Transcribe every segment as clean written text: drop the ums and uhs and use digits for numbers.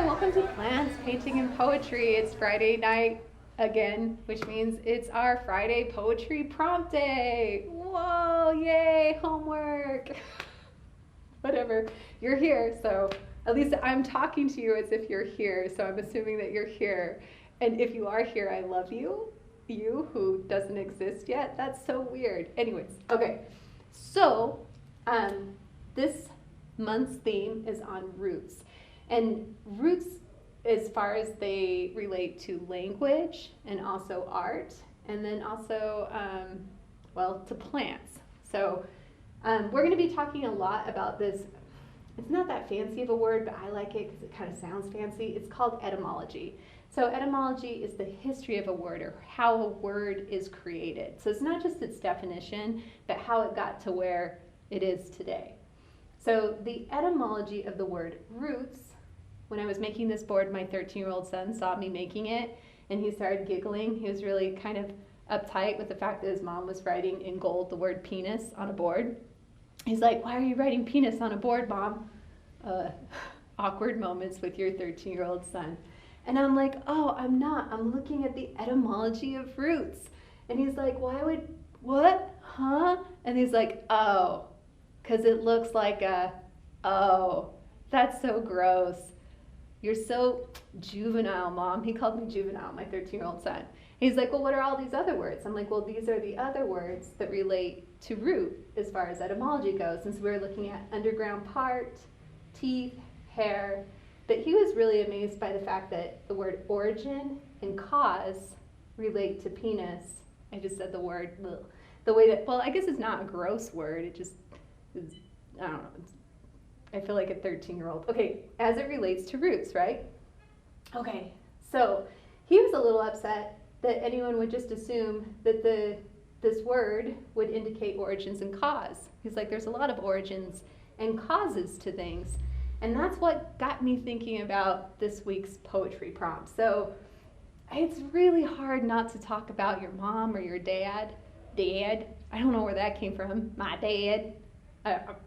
welcome to Plants, Painting, and Poetry. It's Friday night again, which means it's our Friday Poetry Prompt Day. Whoa, yay, homework. Whatever, you're here, so at least I'm talking to you as if you're here, so I'm assuming that you're here. And if you are here, I love you. You who doesn't exist yet, that's so weird. Anyways, okay, so this month's theme is on roots. And roots, as far as they relate to language and also art, and then also, to plants. So we're going to be talking a lot about this. It's not that fancy of a word, but I like it because it kind of sounds fancy. It's called etymology. So etymology is the history of a word, or how a word is created. So it's not just its definition, but how it got to where it is today. So the etymology of the word roots, when I was making this board, my 13-year-old son saw me making it, and he started giggling. He was really kind of uptight with the fact that his mom was writing in gold the word penis on a board. He's like, "Why are you writing penis on a board, Mom?" Awkward moments with your 13-year-old son. And I'm like, "Oh, I'm not. I'm looking at the etymology of roots." And he's like, "What? Huh?" And he's like, "Oh, because it looks like that's so gross. You're so juvenile, Mom." He called me juvenile, my 13-year-old son. He's like, "Well, what are all these other words?" I'm like, "Well, these are the other words that relate to root as far as etymology goes, since we're looking at underground part, teeth, hair." But he was really amazed by the fact that the word origin and cause relate to penis. I just said the word, ugh. The way that, well, I guess it's not a gross word. It just is, I don't know. I feel like a 13-year-old. Okay, as it relates to roots, right? Okay, so he was a little upset that anyone would just assume that this word would indicate origins and cause. He's like, there's a lot of origins and causes to things. And that's what got me thinking about this week's poetry prompt. So it's really hard not to talk about your mom or your dad. Dad, I don't know where that came from. My dad.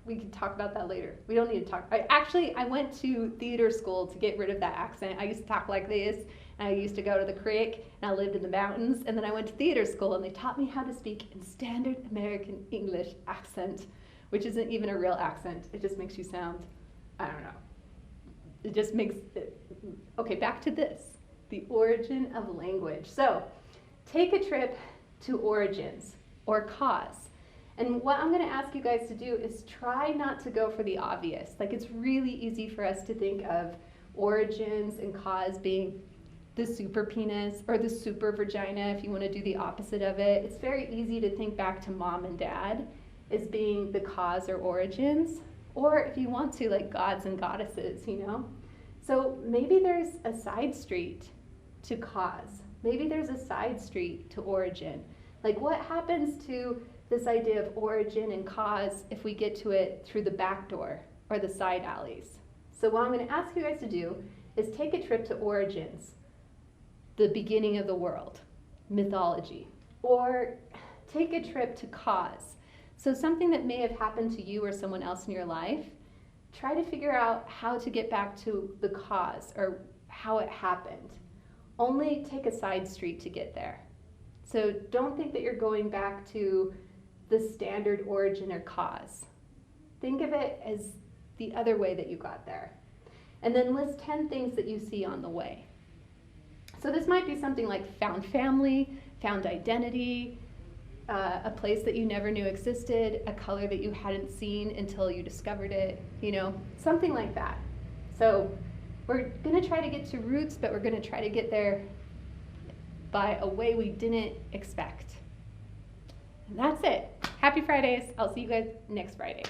We can talk about that later. We don't need to talk. I went to theater school to get rid of that accent. I used to talk like this, and I used to go to the creek, and I lived in the mountains, and then I went to theater school, and they taught me how to speak in standard American English accent, which isn't even a real accent. It just makes you sound, I don't know. It just makes it. Okay, back to this, the origin of language. So take a trip to origins or cause. And what I'm going to ask you guys to do is try not to go for the obvious. Like, it's really easy for us to think of origins and cause being the super penis or the super vagina, if you want to do the opposite of it. It's very easy to think back to mom and dad as being the cause or origins. Or if you want to, like gods and goddesses, you know? So maybe there's a side street to cause. Maybe there's a side street to origin. Like, what happens to this idea of origin and cause if we get to it through the back door or the side alleys? So what I'm going to ask you guys to do is take a trip to origins, the beginning of the world, mythology, or take a trip to cause. So something that may have happened to you or someone else in your life, try to figure out how to get back to the cause or how it happened. Only take a side street to get there. So don't think that you're going back to the standard origin or cause. Think of it as the other way that you got there. And then list 10 things that you see on the way. So this might be something like found family, found identity, a place that you never knew existed, a color that you hadn't seen until you discovered it, you know, something like that. So we're going to try to get to roots, but we're going to try to get there by a way we didn't expect. And that's it. Happy Fridays. I'll see you guys next Friday.